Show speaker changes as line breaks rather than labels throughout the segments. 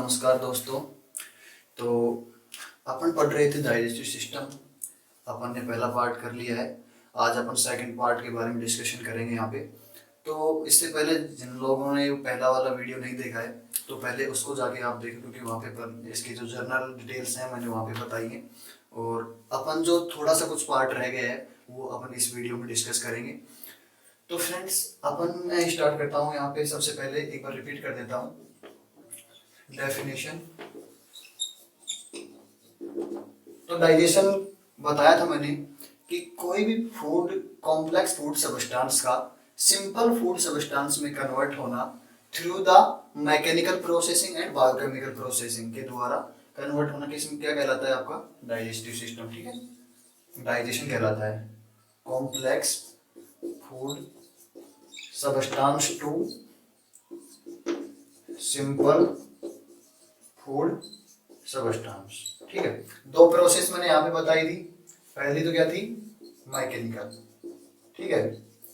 नमस्कार दोस्तों। तो अपन पढ़ रहे थे डाइजेस्टिव सिस्टम। अपन ने पहला पार्ट कर लिया है। आज अपन सेकंड पार्ट के बारे में डिस्कशन करेंगे यहाँ पे। तो इससे पहले जिन लोगों ने पहला वाला वीडियो नहीं देखा है तो पहले उसको जाके आप देखें, क्योंकि वहाँ पे पर इसकी जो जर्नल डिटेल्स हैं मैंने वहाँ पे बताई हैं। और अपन जो थोड़ा सा कुछ पार्ट रह गया है वो अपन इस वीडियो में डिस्कस करेंगे। तो फ्रेंड्स, अपन मैं स्टार्ट करता हूँ यहाँ पे। सबसे पहले एक बार रिपीट कर देता हूँ डेफिनेशन। तो डाइजेशन बताया था मैंने कि कोई भी फूड कॉम्प्लेक्स फूड सब्सटेंस का सिंपल फूड सब्सटेंस में कन्वर्ट होना through the mechanical processing and biochemical processing के द्वारा कन्वर्ट होना किसमें क्या कहलाता है? आपका डाइजेस्टिव सिस्टम। ठीक है, डाइजेशन कहलाता है complex food substance to simple food substance. ठीक है, दो प्रोसेस मैंने यहाँ पे बताई थी। पहली तो क्या थी? मैकेनिकल। ठीक है,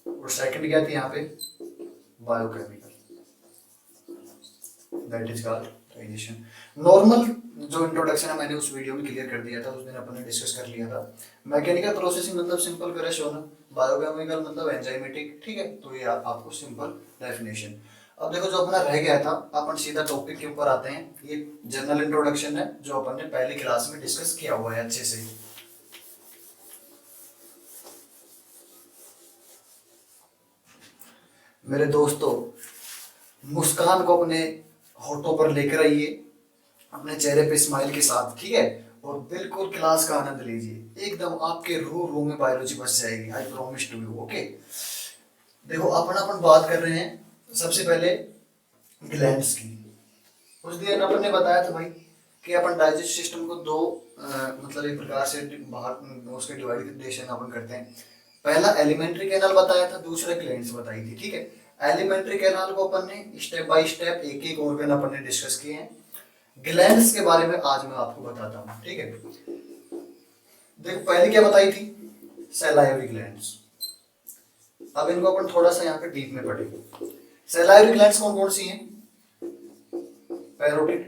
और सेकंड क्या थी यहाँ पे? Biochemical. That is called digestion. Normal जो इंट्रोडक्शन है मैंने उस वीडियो में क्लियर कर दिया था, उस दिन अपन ने डिस्कस कर लिया था। मैकेनिकल प्रोसेसिंग मतलब सिंपल क्रश होना, बायोकेमिकल मतलब एंजाइमेटिक। ठीक है, तो ये आपको सिंपल डेफिनेशन। अब देखो, जो अपना रह गया था अपन सीधा टॉपिक के ऊपर आते हैं। ये जनरल इंट्रोडक्शन है जो अपन ने पहली क्लास में डिस्कस किया हुआ है अच्छे से। मेरे दोस्तों, मुस्कान को अपने होठों पर लेकर आइए, अपने चेहरे पे स्माइल के साथ। ठीक है, और बिल्कुल क्लास का आनंद लीजिए। एकदम आपके रूह रूह में बायोलॉजी बस जाएगी। I promise to you. Okay, देखो अपन बात कर रहे हैं सबसे पहले ग्लैंड्स की। उस दिन अपन ने बताया था भाई कि अपन डाइजेस्ट सिस्टम को दो मतलब एक प्रकार से बाहर उसके डिवाइडेशन अपन करते हैं। पहला एलिमेंट्री कैनाल बताया था, दूसरा ग्लैंड्स बताई थी। ठीक है, एलिमेंट्री कैनाल को अपन ने स्टेप बाय स्टेप एक एक ऑर्गन अपन ने डिस्कस किए हैं। ग्लैंड्स के बारे में आज मैं आपको बताता हूँ। ठीक है, देखो पहले क्या बताई थी? Salivary glands. अब इनको अपन थोड़ा सा यहाँ पे डीप में पढ़ेंगे। सैलाइवरी ग्लैंड्स कौन कौन सी हैं? Parotid,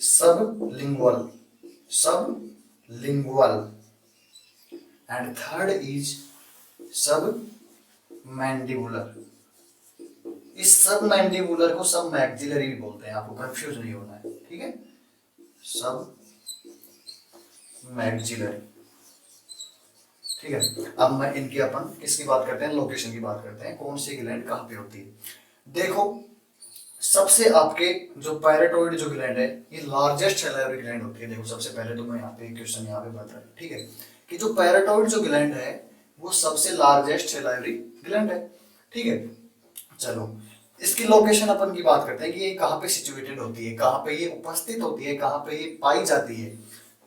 sublingual, sublingual, and third is सब मैंडिबुलर। इस सब मैंडिबुलर को सब मैक्सिलरी भी बोलते हैं, आपको कंफ्यूज नहीं होना है। ठीक है, सब मैक्सिलरी। ठीक है, अब मैं इनकी अपन किसकी बात करते हैं? लोकेशन की बात करते हैं, कौन सी ग्लैंड कहाँ पे होती है। देखो, सबसे आपके जो पैराटोइड जो ग्लैंड है ये लार्जेस्ट सैलाइवरी ग्लैंड होती है। देखो सबसे पहले तो मैं यहाँ पे क्वेश्चन यहाँ पे बता रहा है। ठीक है, कि जो पैराटोइड जो ग्लैंड है वो सबसे लार्जेस्ट सैलाइवरी ग्लैंड है। ठीक है, चलो इसकी लोकेशन अपन की बात करते हैं कि ये कहाँ पे सिचुएटेड होती है, कहाँ पे ये उपस्थित होती है, कहाँ पे ये पाई जाती है।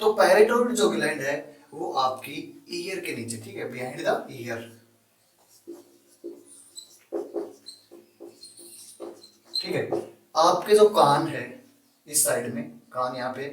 तो पैराटोइड जो ग्लैंड है वो आपकी ईयर के नीचे। ठीक है, बिहाइंड द ईयर। ठीक है, आपके जो कान है इस साइड में, कान यहाँ पे,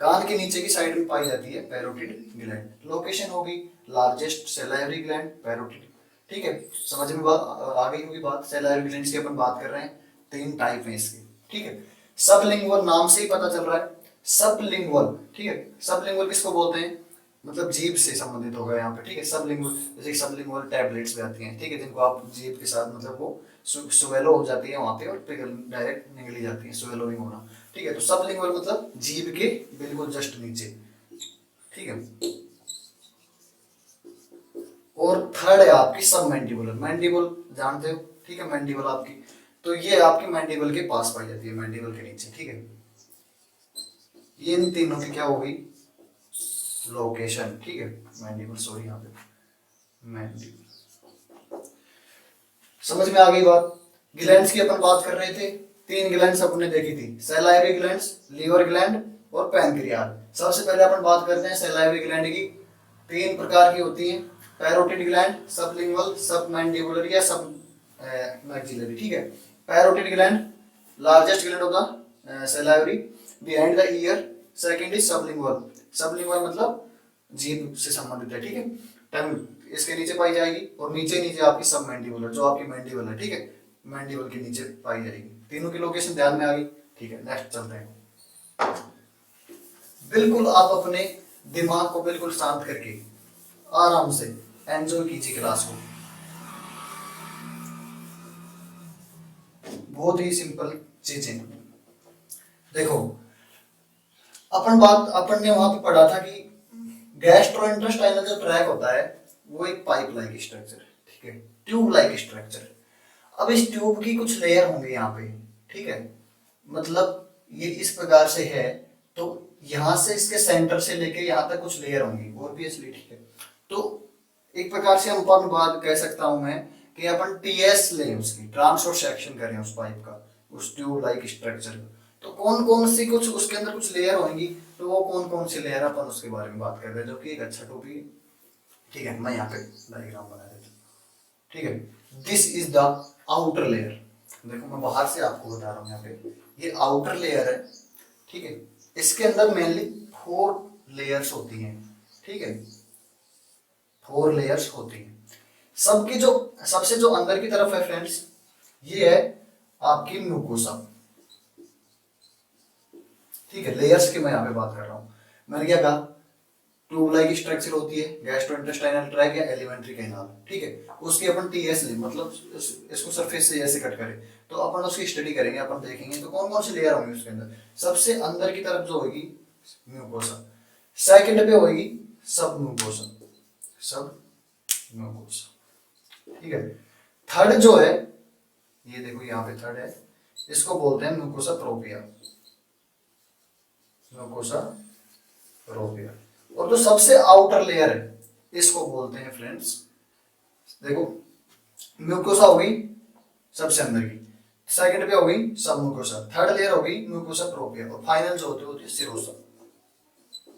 कान के नीचे की साइड में पाई जाती है पैरोटिड ग्लैंड। लोकेशन होगी लार्जेस्ट सैलाइवरी ग्लैंड, पैरोटिड। ठीक है, समझ में आ गई होगी बात। सैलाइवरी ग्लैंड की अपन बात कर रहे हैं, तीन टाइप है इसके। ठीक है, सबलिंगुअल नाम से ही पता चल रहा है, सबलिंगुअल। ठीक है, सबलिंगुअल किसको बोलते हैं? मतलब जीभ से संबंधित होगा यहाँ पे। ठीक है, सबलिंगुअल जैसे सबलिंगुअल टैबलेट्स भी आती हैं। ठीक है, जिनको आप जीभ के साथ मतलब वो स्वेलो हो जाती है वहां पे और पिघल डायरेक्ट निकली जाती है, स्वेलोइंग होना। ठीक है, तो सबलिंगुअल मतलब जीभ के बिल्कुल जस्ट नीचे। ठीक है, और थर्ड है आपकी सब मैंडिबुलर। मैंडिबल जानते हो? ठीक है, मैंडिबल आपकी, तो ये आपकी मैंडिबल के पास पाई जाती है, मैंडिबल के नीचे। ठीक है, ये इन तीनों की क्या होगी? लोकेशन। ठीक है, मैंडिबल, सॉरी यहाँ पे मैंडिबल। समझ में आ गई बात। ग्लैंड्स की अपन बात कर रहे थे, तीन ग्लैंड्स अपन ने देखी थी, सैलाइवरी ग्लैंड्स, लीवर ग्लैंड और पैनक्रियाज। सबसे पहले अपन बात करते हैं सैलाइवरी ग्लैंड की। तीन प्रकार की होती हैं, पैरोटिड ग्लैंड, सबलिंगुअल, सब मैंडिबुलर या सब मैक्सिलरी। ठीक है, parotid gland largest gland of the salivary behind the year. Second is sublingual, sublingual मतलब जीभ से संबंधित है। ठीक है, टंग इसके नीचे पाई जाएगी, और नीचे नीचे आपकी सब मैंडिबुलर जो आपकी मैंडिबल है। ठीक है, मैंडिबल के नीचे पाई जाएगी। तीनों की लोकेशन ध्यान में आ गई। ठीक है, नेक्स्ट चलते हैं। बिल्कुल आप अपने दिमाग को बिल्कुल शांत करके आराम से एंजॉय कीजिए क्लास को। बहुत ही सिंपल चीजें। देखो अपन ने वहां पे पढ़ा था कि गैस्ट्रोइंटेस्टाइनल जो ट्रैक होता है वो एक पाइप लाइक स्ट्रक्चर है, ठीक है, ट्यूब लाइक स्ट्रक्चर। अब इस ट्यूब की कुछ लेयर होंगे यहाँ पे, ठीक है, मतलब ये इस प्रकार से है, तो यहाँ से इसके सेंटर से लेके यहाँ तक कुछ लेयर होंगी ऑब्वियसली, ठीक है। तो एक प्रकार से हम अपन बात कह सकता हूं मैं कि अपन टीएस लें, उसकी ट्रांसवर्स सेक्शन करें उस पाइप का, उस ट्यूब लाइक स्ट्रक्चर का। तो कौन कौन सी कुछ उसके अंदर कुछ लेयर होंगी, तो वो कौन कौन सी लेयर अपन उसके बारे में बात कर रहे हैं, जो कि एक अच्छा टॉपिक है। ठीक है, मैं यहाँ पे डायग्राम बना देता हूँ। ठीक है, this is the outer layer. देखो मैं बाहर से आपको बता रहा हूँ, यहाँ पे ये आउटर लेयर है, ठीक है। इसके अंदर मेनली 4 लेयर्स होती हैं, ठीक है, 4 लेयर्स होती हैं। सबकी जो सबसे जो अंदर की तरफ है फ्रेंड्स, ये है आपकी म्यूकोसा, ठीक है। लेयर्स की मैं यहाँ पे बात कर रहा हूँ। मैंने क्या कहा, ट्यूब लाइक स्ट्रक्चर होती है गैस्ट्रोइंटेस्टाइनल ट्रैक या एलिमेंट्री कैनाल, ठीक है। उसकी अपन टीएस ले, मतलब इसको सरफेस से ऐसे कट करें, तो अपन उसकी स्टडी करेंगे, अपन देखेंगे तो कौन कौन सी लेयर होंगी उसके अंदर। सबसे अंदर की तरफ जो होगी म्यूकोसा, सेकंड पे होगी सब म्यूकोसा, सब म्यूकोसा, ठीक है। थर्ड जो है, ये देखो यहाँ पे थर्ड है, इसको बोलते हैं म्यूकोसा प्रोपिया, म्यूकोसा प्रोपिया। और जो सबसे आउटर लेयर है इसको बोलते हैं फ्रेंड्स, देखो म्यूकोसा हो गई सबसे अंदर की, सेकंड पे हो गई सब म्यूकोसा, थर्ड लेयर हो गई म्यूकोसा प्रोपिया, और फाइनल जो होती है सिरोसा।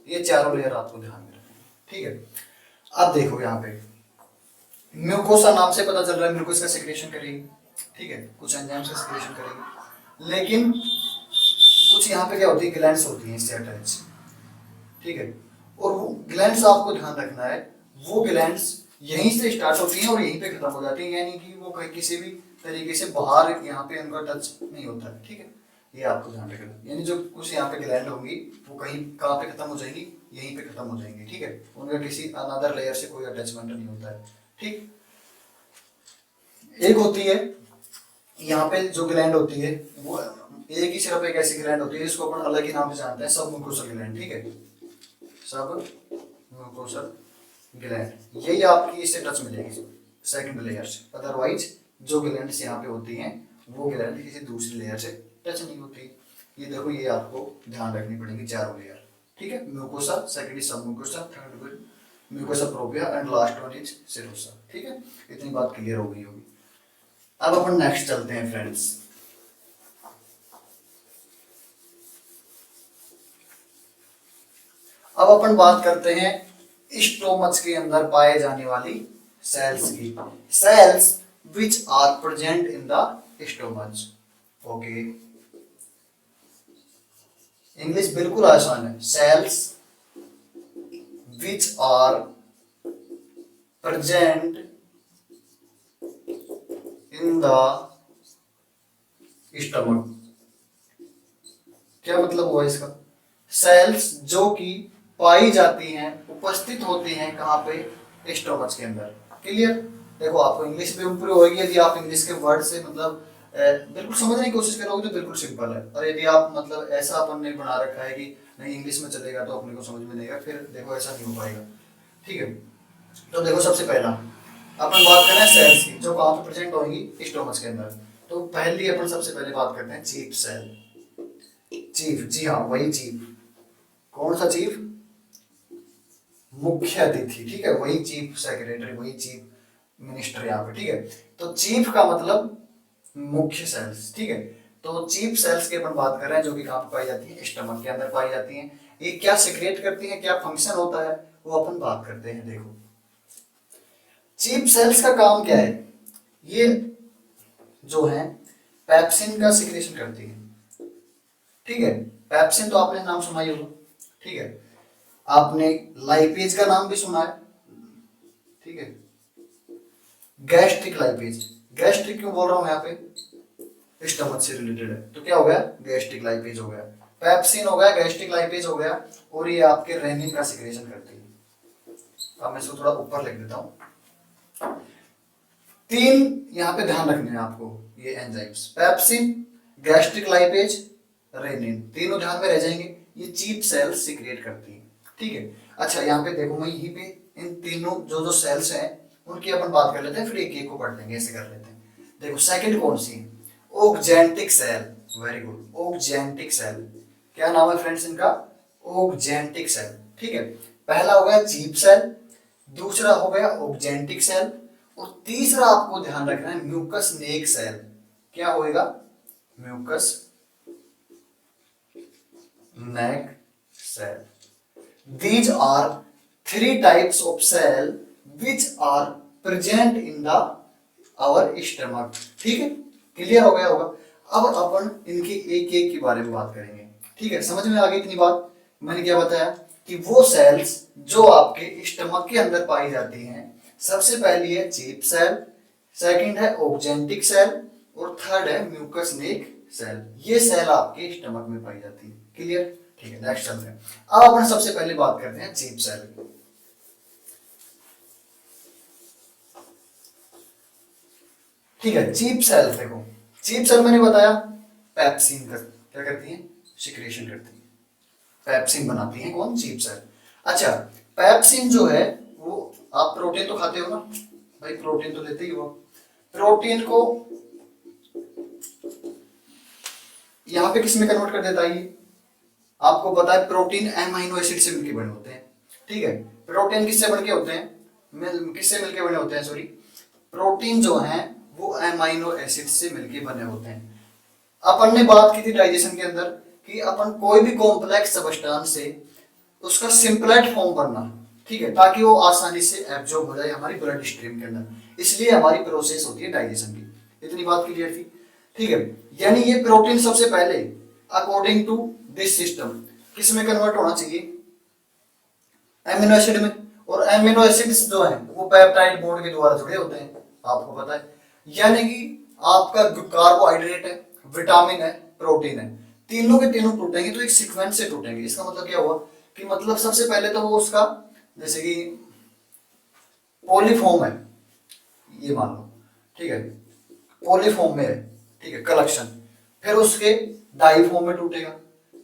ये चारों लेयर आपको ध्यान में रखना, ठीक है। अब देखो यहाँ पे म्यूकोसा नाम से पता चल रहा है म्यूकोस का सिक्रेशन करेगी, ठीक है, कुछ एंजाइम्स का सिक्रेशन करेगी, लेकिन कुछ यहाँ पे क्या होती है, ग्लैंड्स होती हैं इससे अटैच, ठीक है। और वो ग्लैंड्स आपको ध्यान रखना है, वो ग्लैंड्स यहीं से स्टार्ट होती हैं और यहीं पे खत्म हो जाती हैं, यानी कि वो कहीं किसी भी तरीके से बाहर यहाँ पे उनका टच नहीं होता है, ठीक है। ये आपको ध्यान रखना, यानी जो कुछ यहाँ पे ग्लैंड होंगी वो कहीं कहाँ पे खत्म हो जाएंगी, यहीं पे खत्म हो जाएंगी, ठीक है। उनका किसी अनदर लेयर से कोई अटैचमेंट नहीं होता है, ठीक। एक होती है यहाँ पे जो ग्लैंड होती है, वो एक ही सिर्फ एक ऐसी ग्लैंड होती है जिसको अपन अलग ही नाम से जानते हैं, सब म्यूकोसल ग्लैंड, ठीक है, सब म्यूकोसल ग्लैंड। यही आपकी इससे टच मिलेगी सेकंड लेयर से, अदरवाइज जो ग्लैंड्स यहाँ पे होती हैं वो ग्लैंड किसी दूसरी लेयर से टच नहीं होती। ये देखो, ये आपको ध्यान रखनी पड़ेगी चारों लेयर, ठीक है। Mucosa, second is submucosa, third mucosa propria and last one is serosa, ठीक है। इतनी बात क्लियर हो गई होगी। अब अपन नेक्स्ट चलते हैं फ्रेंड्स। अब अपन बात करते हैं स्टोमच के अंदर पाए जाने वाली सेल्स की, cells which are present in the stomach. Okay, English बिल्कुल आसान है, cells which are present in the stomach. क्या मतलब हुआ इसका, सेल्स जो कि पाई जाती हैं, उपस्थित होती हैं कहाँ पे, स्टोमच के अंदर। क्लियर। देखो आपको इंग्लिश भी इम्प्रूव होगी यदि आप इंग्लिश के वर्ड से मतलब बिल्कुल समझने की कोशिश करोगे तो बिल्कुल सिंपल है, और यदि आप मतलब ऐसा अपन ने बना रखा है कि नहीं इंग्लिश में चलेगा तो अपने को समझ में नहीं आएगा, फिर देखो ऐसा नहीं हो पाएगा, ठीक है। तो देखो सबसे पहला अपन बात करें सेल्स की, जो कहाँ पे प्रेजेंट होंगी, स्टोमच के अंदर। तो पहली अपन सबसे पहले बात करते हैं चीफ सेल। चीफ, जी हाँ वही चीफ। कौन सा चीफ, मुख्य अतिथि, ठीक है, वही चीफ सेक्रेटरी, वही चीफ मिनिस्टर यहाँ पे, ठीक है। तो चीफ का मतलब मुख्य सेल्स, ठीक है। तो चीफ सेल्स की अपन बात कर रहे हैं, जो कि कहाँ पाई जाती है, स्टमक के अंदर पाई जाती हैं। ये क्या सेक्रेट करती हैं, क्या फंक्शन होता है, वो अपन बात करते हैं। देखो चीफ सेल्स का काम क्या है, ये जो है पेप्सिन का सिक्रेशन करती है, ठीक है। पेप्सिन तो आपने नाम सुना ही होगा, ठीक है। आपने लाइपेज का नाम भी सुना है, ठीक है। गैस्ट्रिक लाइपेज, गैस्ट्रिक क्यों बोल रहा हूं यहाँ पे, स्टमक से रिलेटेड है। तो क्या हो गया, गैस्ट्रिक लाइपेज हो गया, पेप्सिन हो गया, गैस्ट्रिक लाइपेज हो गया, और ये आपके रेनिन का सिक्रेशन करती है। अब मैं इसको थोड़ा ऊपर लिख देता हूँ। तीन यहाँ पे ध्यान रखने हैं आपको, ये enzymes pepsin, gastric lipase, rennin, तीनों ध्यान में रह जाएंगे। ये चीप सेल्स सिक्रिएट करती है, ठीक है। अच्छा यहाँ पे देखो, मैं यहीं पे इन तीनों जो जो सेल्स हैं उनकी अपन बात कर लेते हैं, फिर एक एक को पढ़ लेंगे, ऐसे कर लेते हैं। देखो सेकंड कौन सी है, ओक्जेंटिक सेल, वेरी गुड, ओक्जेंटिक सेल। क्या नाम है फ्रेंड्स इनका, ओक्जेंटिक सेल, ठीक है। पहला हो गया चीप सेल, दूसरा हो गया ओक्जेंटिक सेल, और तीसरा आपको ध्यान रखना है म्यूकस नेक सेल। क्या होएगा, mucous neck cell. These are three types of cell which are present in the our stomach, ठीक है, क्लियर हो गया होगा। अब अपन इनके एक एक के बारे में बात करेंगे, ठीक है। समझ में आ गई इतनी बात। मैंने क्या बताया कि वो सेल्स जो आपके स्टमक के अंदर पाई जाती हैं, सबसे पहली है चीप सेल, सेकंड है ओक्जेंटिक सेल, और थर्ड है म्यूकस नेक सेल। ये सेल आपके स्टमक में पाई जाती है, क्लियर, ठीक है। नेक्स्ट चलते हैं। अब अपन सबसे पहले बात करते हैं चीप सेल की। ठीक है, चीप सेल देखो, चीप सेल मैंने बताया पेप्सिन कर क्या करती है, सिक्रेशन करती है, पेप्सिन बनाती है कौन, चीप सेल। अच्छा, पेप्सिन जो है वो, आप प्रोटीन तो खाते हो ना भाई, प्रोटीन तो लेते ही हो। प्रोटीन को यहां पे किस में कन्वर्ट कर देता है ये, आपको पता है प्रोटीन एमाइनो एसिड से मिलके बने होते हैं, ठीक है। प्रोटीन किससे बनके होते हैं, किससे मिलके बने होते हैं, सॉरी, प्रोटीन जो है वो एमाइनो एसिड से मिलके बने होते हैं। अपन ने बात की थी डाइजेशन के अंदर कि अपन कोई भी कॉम्प्लेक्स सब्सटेंस से उसका सिंपलेट फॉर्म बनना, ठीक है, ताकि वो आसानी से एब्जॉर्ब हो जाए हमारी ब्लड स्ट्रीम के अंदर, इसलिए हमारी प्रोसेस होती है डाइजेशन की। इतनी बात क्लियर थी, ठीक है। यानी ये प्रोटीन सबसे पहले अकॉर्डिंग टू दिस सिस्टम किस में कन्वर्ट होना चाहिए, एमिनो एसिड में, और एमिनो एसिड्स जो है वो पेप्टाइड बॉन्ड के द्वारा जुड़े होते हैं, आपको पता है। यानी कि आपका कार्बोहाइड्रेट है, विटामिन है, प्रोटीन है, तीनों के तीनों टूटेंगे तो एक सीक्वेंस से टूटेंगे। इसका मतलब क्या हुआ कि मतलब सबसे पहले तो वो उसका जैसे कि पॉलीफॉर्म है, ये मान लो, ठीक है, पॉलीफॉर्म में है, ठीक है, कलेक्शन, फिर उसके डाईफॉर्म में टूटेगा,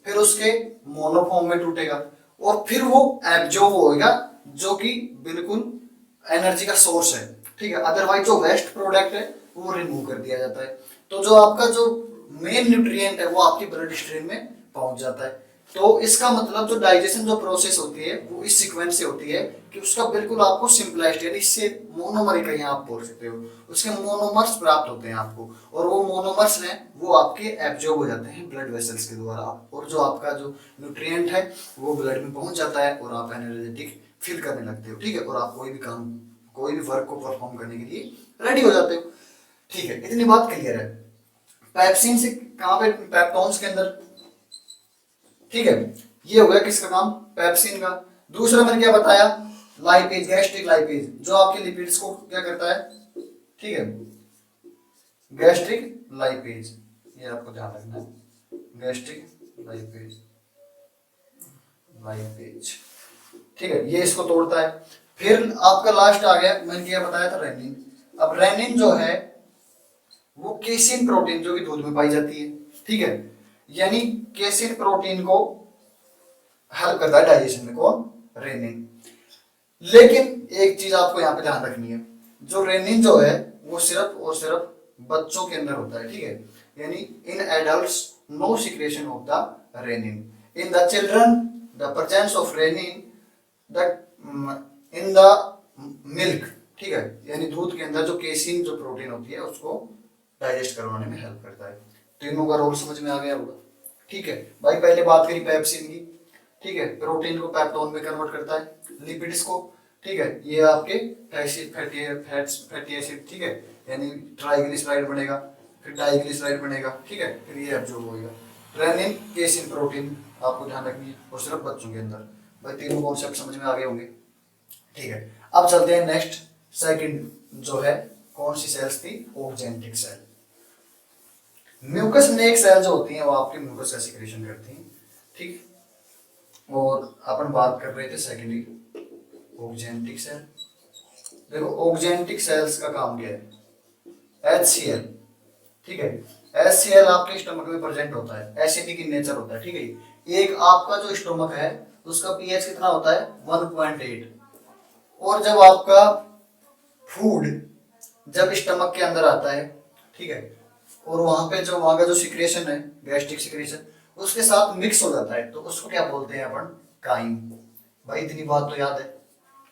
फिर उसके मोनोफॉर्म में टूटेगा, और फिर वो एब्जॉर्ब होएगा, जो कि बिल्कुल एनर्जी का सोर्स है, ठीक है। अदरवाइज जो वेस्ट प्रोडक्ट है वो रिमूव कर दिया जाता है। तो जो आपका जो मेन न्यूट्रिएंट है वो आपकी ब्लड स्ट्रीम में पहुंच जाता है। तो इसका मतलब जो डाइजेशन जो प्रोसेस होती है वो इस सीक्वेंस से होती है कि उसका बिल्कुल आपको सिंपलेस्ट, यानी इससे मोनोमर कहीं आप बोल सकते हो, उसके मोनोमर्स प्राप्त होते हैं आपको, और वो मोनोमर्स हैं वो आपके एब्जॉर्ब हो जाते हैं ब्लड वेसल्स के द्वारा, और जो आपका जो न्यूट्रिएंट है वो ब्लड में पहुंच जाता है, और आप एनर्जेटिक फील करने लगते हो, ठीक है, और आप कोई भी काम, कोई भी वर्क को परफॉर्म करने के लिए रेडी हो जाते हो, ठीक है। इतनी बात क्लियर है। पेप्सिन से कहां पे, पेप्टोन्स के अंदर, ठीक है। ये हो गया किसका काम, पेप्सिन का। दूसरा मैंने क्या बताया, लाइपेज, गैस्ट्रिक लाइपेज, जो आपके लिपिड्स को क्या करता है, ठीक है, गैस्ट्रिक लाइपेज, ये आपको ध्यान रखना है, गैस्ट्रिक लाइपेज, लाइपेज, ठीक है, ये इसको तोड़ता है। फिर आपका लास्ट आ गया, मैंने क्या बताया था, रेनिन। अब रेनिन जो है वो केसिन प्रोटीन जो कि दूध में पाई जाती है, ठीक है, यानी केसिन प्रोटीन को हेल्प करता है डाइजेशन में, कौन, रेनिन। लेकिन एक चीज आपको यहाँ पे ध्यान रखनी है, जो रेनिन जो है वो सिर्फ और सिर्फ बच्चों के अंदर होता है, ठीक है, यानी in adults no secretion of the rennin, in the children the presence of rennin the in the milk, ठीक है, यानी दूध के अंदर जो केसिन जो प्रोटीन होती है उसको डाइजेस्ट करवाने में हेल्प करता है। तीनों का रोल समझ में आ गया होगा, ठीक है भाई। पहले बात करी पेप्सिन की, ठीक है, प्रोटीन को पेप्टोन में कन्वर्ट करता है, लिपिड्स को, ठीक है, ये आपके फैटी एसिड, ठीक है, यानी ट्राइग्लिसराइड बनेगा, फिर डाइग्लिसराइड बनेगा, ठीक है, फिर ये एब्जॉर्ब होगा। रेनिन, केसिन प्रोटीन आपको ध्यान रखनी है, और सिर्फ बच्चों के अंदर। भाई तीनों कॉन्सेप्ट समझ में आ गए होंगे, ठीक है। अब चलते हैं नेक्स्ट, सेकंड जो है, कौन सी सेल्स थी, ओक्जेंटिक सेल। म्यूकस नेक सेल जो होती हैं वो आपके म्यूकस का सिक्रेशन करती हैं, ठीक। और अपन बात कर रहे थे सेकेंडरी ऑक्जेंटिक सेल। देखो ऑक्जेंटिक सेल्स का काम क्या है, HCl, ठीक है। HCl आपके स्टमक में प्रेजेंट होता है, एसिडिक इन नेचर होता है, ठीक है। एक आपका जो स्टमक है उसका पीएच कितना होता है 1.8। और जब आपका फूड जब स्टमक के अंदर आता है, ठीक है, और वहां का जो सिक्रेशन है गैस्ट्रिक सिक्रेशन उसके साथ मिक्स हो जाता है, तो उसको क्या बोलते हैं अपन, काइम। भाई इतनी बात तो याद है,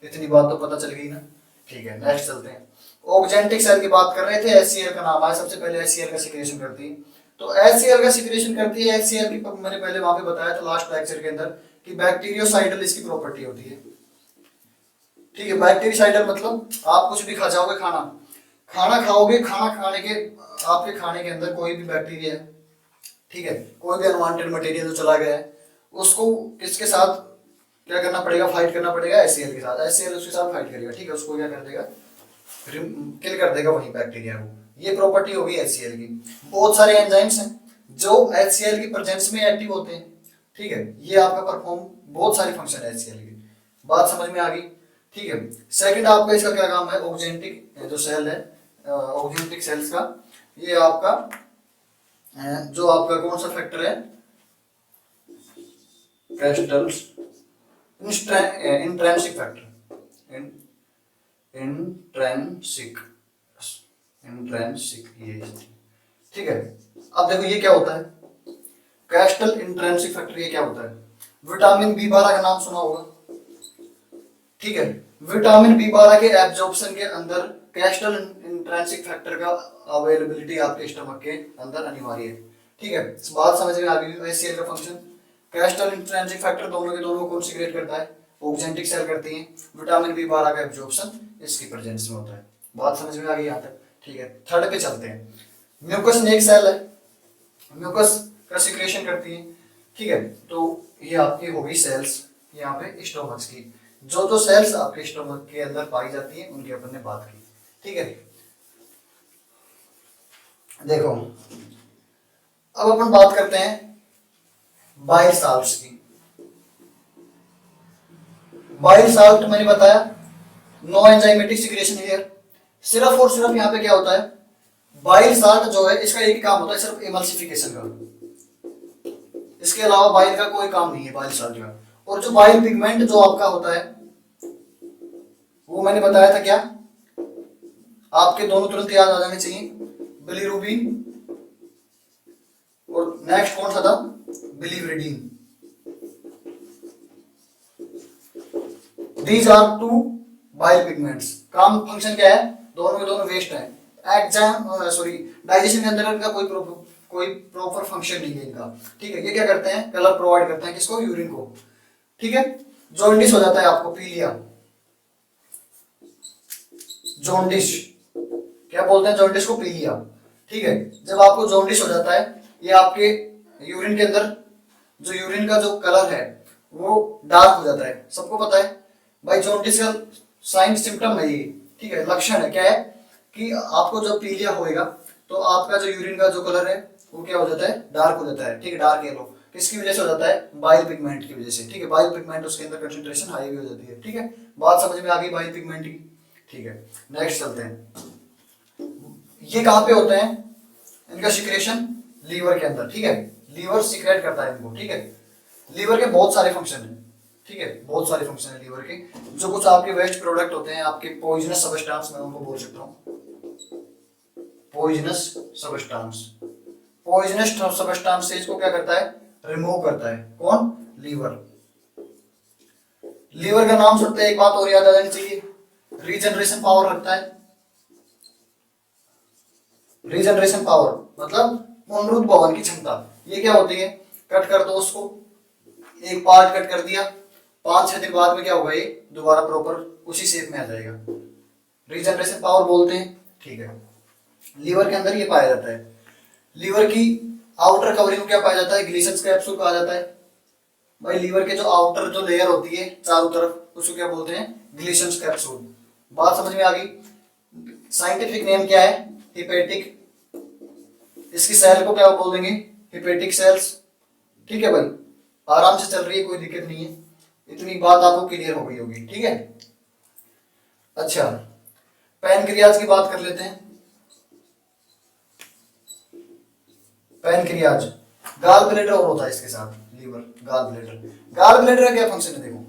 इतनी बात तो पता चल गई ना, ठीक है। नेक्स्ट चलते हैं, ऑक्जेंटिक सेल की बात कर रहे थे। HCl का नाम आया, सबसे पहले HCl का सिक्रेशन करती है। तो HCl का सिक्रेशन करती है, HCl की मैंने पहले वहां पे बताया था लास्ट लेक्चर के अंदर कि बैक्टीरियोसाइडल इसकी प्रॉपर्टी होती है, ठीक है। बैक्टीरियोसाइडल मतलब आप कुछ भी खा जाओगे, खाना खाओगे, खाना खाने के आपके खाने के अंदर कोई भी बैक्टीरिया है, ठीक है, कोई भी अनवांटेड मटेरियल जो चला गया है उसको किसके साथ क्या करना पड़ेगा, फाइट करना पड़ेगा HCl के साथ। HCl उसके साथ फाइट करेगा, ठीक है, उसको क्या कर देगा, किल कर देगा वही बैक्टीरिया को। ये प्रॉपर्टी होगी HCl की। बहुत सारे एंजाइम्स हैं जो HCl की प्रेजेंस में एक्टिव होते हैं, ठीक है। ये आपका परफॉर्म बहुत सारे फंक्शन है HCl की, बात समझ में आ गई, ठीक है। सेकंड आपका इसका क्या काम है, ऑक्जेंटिक जो सेल है, ऑक्जेंटिक सेल्स का, ये आपका जो आपका कौन सा फैक्टर है, crystals intrinsic factor, intrinsic intrinsic ये, ठीक है। अब देखो ये क्या होता है, कैस्टल इंट्रेंसिक फैक्टर, ये क्या होता है, विटामिन B12 का नाम सुना होगा, ठीक है। विटामिन B12 के एब्जॉर्प्शन के अंदर कैस्टल इंट्रेंसिक फैक्टर का अवेलेबिलिटी आपके स्टमक के अंदर अनिवार्य है, ठीक है। इस बात समझ में आ गई। HCl का फंक्शन, कैस्टल इंट्रेंसिक फैक्टर दोनों के दोनों कौन सीक्रेट करता है, ऑक्जेंटिक सेल करती है। विटामिन B12 का एब्जॉर्प्शन इसकी प्रेजेंस में होता है, बात समझ में आ गई यहाँ तक, ठीक है। थर्ड पे चलते हैं, म्यूकस नेक सेल है, म्यूकस का सिक्रेशन करती है, ठीक है। तो ये आपकी होगी सेल्स यहाँ पे स्टोमक्स की, जो सेल्स आपके स्टोमक के अंदर पाई जाती हैं उनकी अपन ने बात की, ठीक है। देखो अब अपन बात करते हैं बाइल साल्ट्स की। बाइल साल्ट मैंने बताया नो एंजाइमेटिक सिक्रेशन हियर। सिर्फ और सिर्फ यहाँ पे क्या होता है, बाइल साल्ट जो है इसका एक काम होता है सिर्फ इमल्सिफिकेशन का, इसके अलावा बाइल का कोई काम नहीं है बाइल साल्ट का। और जो बाइल पिगमेंट जो आपका होता है वो मैंने बताया था क्या, आपके दोनों तुरंत याद आ जाने चाहिए, बिलीरुबिन और नेक्स्ट कौन सा था, biliverdin. These are two bile pigments. काम फंक्शन क्या है, दोनों के दोनों वेस्ट है, डाइजेशन के अंदर इनका कोई प्रॉपर फंक्शन नहीं है इनका, ठीक है। ये क्या करते हैं, कलर प्रोवाइड करते हैं किसको, यूरिन को, ठीक है। जॉन्डिस हो जाता है आपको, पीलिया, जॉन्डिस, क्या बोलते हैं जॉन्डिस को, पीलिया, ठीक है। जब आपको जॉन्डिस हो जाता है, ये आपके यूरिन के अंदर जो यूरिन का जो कलर है वो डार्क हो जाता है, सबको पता है भाई जॉन्डिस का साइन सिम्टम है ये, ठीक है, लक्षण है, क्या है कि आपको जब पीलिया होएगा तो आपका जो यूरिन का जो कलर है वो क्या हो जाता है, डार्क हो जाता है, ठीक है, डार्क येलो। किसकी वजह से हो जाता है, बाइल पिगमेंट की वजह से, ठीक है। बाइल पिगमेंट उसके अंदर कंसंट्रेशन हाई भी हो जाती है, ठीक है। बात समझ में आ गई बाइल पिगमेंट की, ठीक है। नेक्स्ट चलते हैं, ये कहाँ पे होते हैं, इनका सिक्रेशन लीवर के अंदर, ठीक है। लीवर सिक्रेट करता है इनको, ठीक है। लीवर के बहुत सारे फंक्शन है, ठीक है, बहुत सारे फंक्शन है लीवर के। जो कुछ आपके वेस्ट प्रोडक्ट होते हैं, आपके पॉइजनस सबस्टेंस, मैं उनको बोल सकता हूँ पॉइजनस सबस्टेंस। पॉइजनस सबस्टेंस से इसको क्या करता है, रिमूव करता है, कौन, लीवर। लीवर का नाम सुनते हैं एक बात और याद आ जानी चाहिए, रीजनरेशन पावर रखता है। रीजनरेशन पावर मतलब पुनरुत्पादन की क्षमता। ये क्या होती है, कट कर दो उसको, एक पार्ट कट कर दिया, 5-6 दिन बाद में क्या होगा, ये दोबारा प्रॉपर उसी शेप में आ जाएगा, रीजनरेशन पावर बोलते हैं, ठीक है। लीवर के अंदर ये पाया जाता है। लीवर की आउटर कवरिंग में क्या पाया जाता है, ग्लीसन्स कैप्सूल कहा जाता है। भाई लीवर के जो आउटर जो लेयर होती है चारों तरफ, उसको क्या बोलते हैं, ग्लीसन्स कैप्सूल। बात समझ में आ गई। साइंटिफिक नेम क्या है, हिपेटिक इसकी सेल को क्या बोल देंगे, हेपेटिक सेल्स। ठीक है भाई, आराम से चल रही है, कोई दिक्कत नहीं है, इतनी बात आपको क्लियर हो गई होगी। ठीक है, अच्छा पैनक्रियाज की बात कर लेते हैं। पैनक्रियाज गाल ब्लेडर और होता है इसके साथ, liver gall bladder. Gall bladder का क्या फंक्शन है देखो,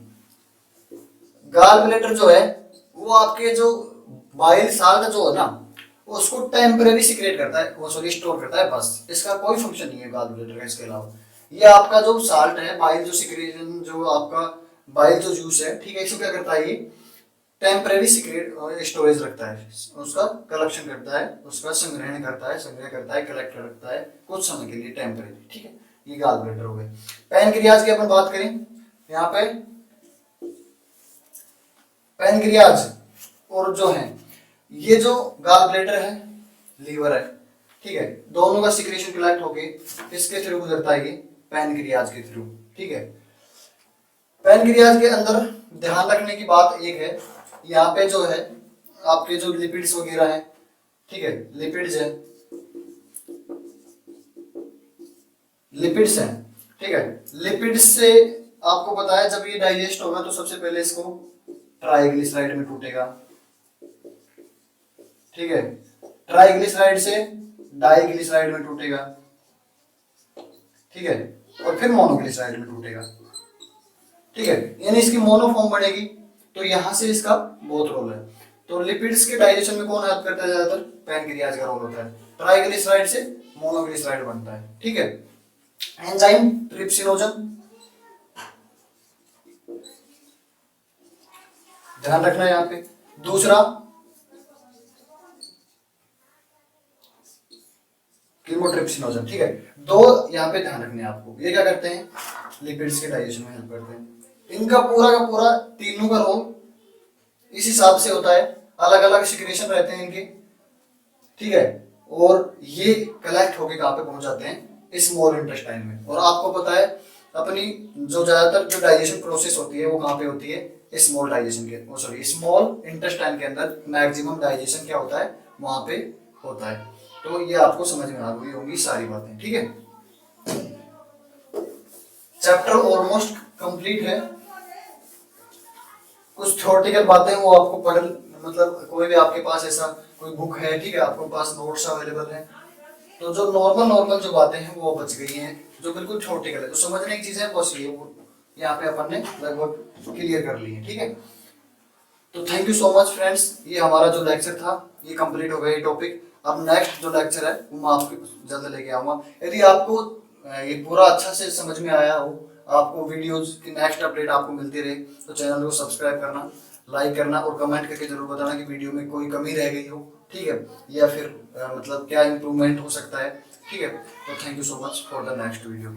गाल ब्लेडर जो है वो आपके जो बाइल साल्ट जो है ना उसको टेम्परेरी सिक्रेट करता है, वो सॉरी स्टोर करता है, बस इसका कोई फंक्शन नहीं है गाल ब्लेडर का इसके अलावा। ये आपका जो साल्ट है, बाइल जो सिक्रेशन, जो आपका बाइल जो जूस है, ठीक है, इसको क्या करता है, ये टेम्परेरी सिक्रेट स्टोरेज रखता है, उसका कलेक्शन करता है, उसका संग्रहण करता है, संग्रह करता है, कलेक्ट रखता है कुछ समय के लिए टेम्परेरी। ठीक है, ये गाल ब्लेडर हो गए। पैनक्रियाज की अपन बात करें, यहाँ पे पैनक्रियाज और जो है ये जो गाल ब्लेडर है, लीवर है, ठीक है, दोनों का सिक्रेशन कलेक्ट होके किसके थ्रू गुजरता है, ये पैनक्रियाज के थ्रू। ठीक है, पैनक्रियाज के अंदर ध्यान रखने की बात एक है, यहाँ पे जो है आपके जो लिपिड्स वगैरह है, ठीक है, लिपिड्स है, लिपिड्स हैं, ठीक है, लिपिड्स से आपको पता है जब ये डाइजेस्ट होगा तो सबसे पहले इसको ट्राइग्लिसराइड में टूटेगा। ठीक है, ट्राइग्लिसराइड से डाइग्लिसराइड में टूटेगा, ठीक है, और फिर मोनोग्लिसराइड में टूटेगा। ठीक है, यानी इसकी मोनोफॉर्म बनेगी, तो यहां से इसका बहुत रोल है। तो लिपिड्स के डाइजेशन में कौन हेल्प करता है ज्यादातर, पैनक्रियाज का रोल होता है, ट्राइग्लिसराइड से मोनोग्लिसराइड बनता है। ठीक है, एंजाइम ट्रिप्सिनोजन, ध्यान रखना है यहाँ पे। दूसरा कीमोट्रिप्सिनोजन, ठीक है, दो यहाँ पे ध्यान रखने हैं आपको, ये क्या करते हैं, लिपिड्स के डाइजेशन में हेल्प करते हैं। इनका पूरा का पूरा तीनों का रोल इस हिसाब से होता है, अलग अलग सिक्रेशन रहते हैं इनके, ठीक है, और ये कलेक्ट होके कहाँ पे पहुंच जाते हैं, स्मॉल इंटेस्टाइन में। और आपको पता है अपनी जो ज्यादातर जो डाइजेशन प्रोसेस होती है वो कहाँ पे होती है, स्मॉल डाइजेशन के सॉरी स्मॉल इंटेस्टाइन के अंदर मैक्सिमम डाइजेशन क्या होता है, वहां पे होता है। तो ये आपको समझ में आ गई होंगी सारी बातें। ठीक है, चैप्टर ऑलमोस्ट कंप्लीट है, कुछ थ्योरेटिकल बातें वो आपको पढ़, मतलब कोई भी आपके पास ऐसा कोई बुक है, ठीक है, आपके पास नोट्स अवेलेबल है, तो जो नॉर्मल जो बातें हैं वो बच गई हैं, जो बिल्कुल थ्योरेटिकल है, तो समझने की चीजें बस ये वो यहाँ पे अपन ने लगभग क्लियर कर ली है। ठीक है, तो thank you so much friends, ये हमारा जो लेक्चर था ये कंप्लीट हो गया ये टॉपिक। अब नेक्स्ट जो लेक्चर है वो मैं आपके जल्द लेके आऊंगा। यदि आपको ये पूरा अच्छा से समझ में आया हो, आपको वीडियोस की नेक्स्ट अपडेट आपको मिलती रहे, तो चैनल को सब्सक्राइब करना, लाइक करना और कमेंट करके जरूर बताना कि वीडियो में कोई कमी रह गई हो, ठीक है, या फिर मतलब क्या इम्प्रूवमेंट हो सकता है। ठीक है, तो thank you so much for the next video.